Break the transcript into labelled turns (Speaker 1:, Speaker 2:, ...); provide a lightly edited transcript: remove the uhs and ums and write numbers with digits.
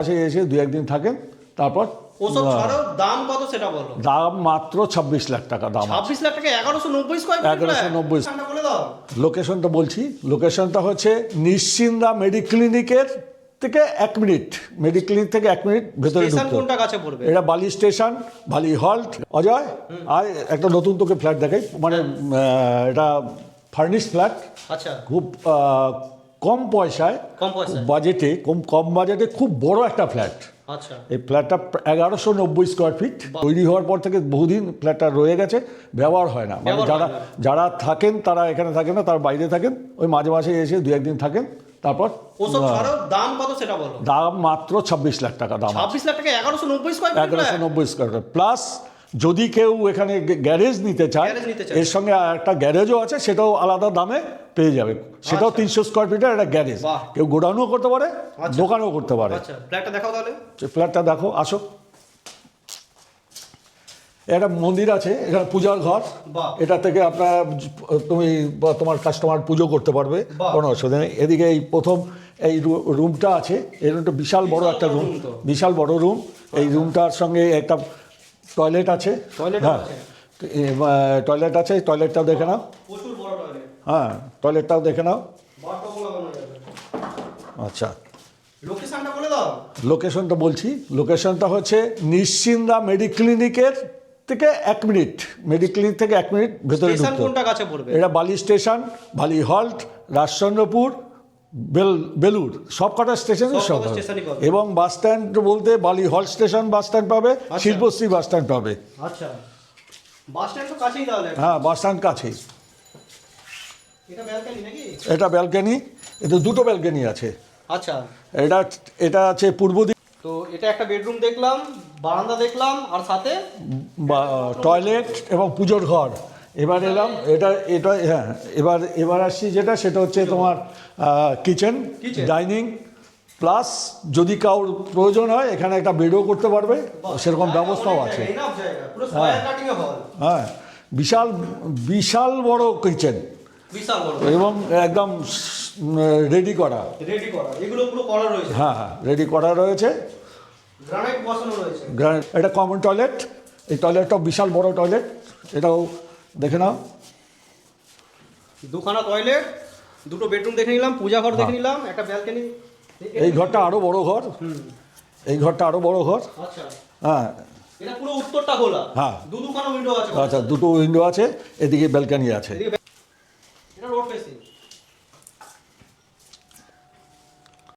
Speaker 1: এসে দু একদিন থাকেন, তারপর
Speaker 2: ওসব ছাড়াও দাম কত সেটা বলো।
Speaker 1: দাম মাত্র 26 লাখ টাকা দাম।
Speaker 2: 26 লাখ টাকা 1190 স্কয়ার ফিট।
Speaker 1: 1190।
Speaker 2: নামটা বলে দাও।
Speaker 1: লোকেশনটা বলছি, লোকেশনটা হচ্ছে নিশ্চিন্দা মেডিক্লিনিকের থেকে 1 মিনিট, মেডিক্লিনিক থেকে 1 মিনিট ভেতরে
Speaker 2: স্টেশন
Speaker 1: ঢুকতে।
Speaker 2: কোনটা কাছে পড়বে?
Speaker 1: এটা বালি স্টেশন, বালি হল্ট। অজয় আর একটা নতুন তোকে ফ্ল্যাট দেখাই, মানে এটা ফার্নিশ ফ্ল্যাট।
Speaker 2: আচ্ছা,
Speaker 1: খুব কম পয়সায়,
Speaker 2: কম পয়সা।
Speaker 1: বাজেটে, কম বাজেটে খুব বড় একটা ফ্ল্যাট।
Speaker 2: আচ্ছা,
Speaker 1: এই ফ্ল্যাটটা 1190 স্কোয়ার ফিট। তৈরি হওয়ার পর থেকে বহুদিন ফ্ল্যাটটা রয়ে গেছে, ব্যবহার হয় না। মানে যারা থাকেন তারা এখানে থাকেন না, তারা বাইরে থাকেন, ওই মাঝে মাঝে এসে দু একদিন থাকেন, তারপর
Speaker 2: ওসব ছাড়াও দাম কত সেটা বলো।
Speaker 1: দাম মাত্র 26 লাখ টাকা দাম।
Speaker 2: 26 লাখ টাকা 1190 square feet.
Speaker 1: 1190 square feet plus যদি কেউ এখানে গ্যারেজ নিতে চায়, এর সঙ্গে একটা গ্যারেজও আছে, সেটাও আলাদা দামে পেয়ে যাবে। সেটাও 300 স্কোয়ার ফিটের একটা গ্যারেজ। কেউ গোডাউনও করতে পারে, দোকানও করতে পারে।
Speaker 2: আচ্ছা, ফ্ল্যাটটা দেখাও তাহলে।
Speaker 1: ফ্ল্যাটটা দেখো, আসো। একটা মন্দির আছে, এখানে পূজার ঘর। এটা থেকে তুমি তোমার কাস্টমার পুজো করতে পারবে, কোনো অসুবিধা নেই। এদিকে এই প্রথম এই রুমটা আছে, এই রুমটা বিশাল বড় একটা রুম, বিশাল বড় রুম। এই রুমটার সঙ্গে একটা টয়লেট আছে। হ্যাঁ, টয়লেট আছে, টয়লেটটাও দেখে নাও।
Speaker 2: প্রচুর বড় টয়লেট।
Speaker 1: হ্যাঁ, টয়লেটটাও দেখে নাও।
Speaker 2: বাথরুম লাগানো যাবে।
Speaker 1: আচ্ছা,
Speaker 2: লোকেশনটা বলে দাও।
Speaker 1: লোকেশনটা বলছি, লোকেশনটা হচ্ছে নিশ্চিন্দা মেডিক্লিনিকের থেকে 1 মিনিট, মেডিক্লিনিক থেকে 1 মিনিট ভেতরে
Speaker 2: স্টেশন
Speaker 1: ঢুকতে।
Speaker 2: কোনটা কাছে পড়বে?
Speaker 1: এটা বালি স্টেশন, বালি হল্ট, রাজচন্দ্রপুর, বেলুর, সব কটা স্টেশনের সব হবে। এবং বাস স্ট্যান্ড বলতে বালি হল্ট স্টেশন বাস স্ট্যান্ড পাবে, শিল্পশ্রী বাস স্ট্যান্ড পাবে।
Speaker 2: আচ্ছা, বাস স্ট্যান্ড তো কাছেই তাহলে।
Speaker 1: হ্যাঁ, বাস স্ট্যান্ড কাছেই।
Speaker 2: এটা ব্যালকনি নাকি?
Speaker 1: এটা ব্যালকনি, এতে দুটো ব্যালকনি আছে।
Speaker 2: আচ্ছা,
Speaker 1: এটা আছে পূর্ব দিক।
Speaker 2: তো এটা একটা বেডরুম দেখলাম, বারান্দা দেখলাম, আর সাথে
Speaker 1: টয়লেট এবং পুজোর ঘর। এবার এলাম, এটা হ্যাঁ, এবার আসছি যেটা, সেটা হচ্ছে তোমার কিচেন, ডাইনিং, প্লাস যদি কারোর প্রয়োজন হয় এখানে একটা বেডও করতে পারবে, সেরকম ব্যবস্থাও আছে। হ্যাঁ, বিশাল বিশাল বড় কিচেন,
Speaker 2: বিশাল বড়,
Speaker 1: এবং একদম রেডি করা।
Speaker 2: এগুলো পুরো করা রয়েছে।
Speaker 1: হ্যাঁ হ্যাঁ, রেডি করা রয়েছে।
Speaker 2: গ্রানাইট বসানো রয়েছে।
Speaker 1: এটা কমন টয়লেট। এই টয়লেটটাও বিশাল বড় টয়লেট, এটাও দেখে নাও।
Speaker 2: দুখানা টয়লেট, দুটো বেডরুম দেখে নিলাম, পূজা ঘর দেখে নিলাম, একটা ব্যালকনি।
Speaker 1: এই ঘরটা আরো বড় ঘর, এই ঘরটা আরো বড় ঘর।
Speaker 2: আচ্ছা,
Speaker 1: হ্যাঁ,
Speaker 2: এটা পুরো উত্তরটা খোলা।
Speaker 1: হ্যাঁ,
Speaker 2: দুখানা উইন্ডো আছে।
Speaker 1: আচ্ছা, দুটো উইন্ডো আছে, এদিকে ব্যালকনি আছে।
Speaker 2: এটা রোড ফেসিং।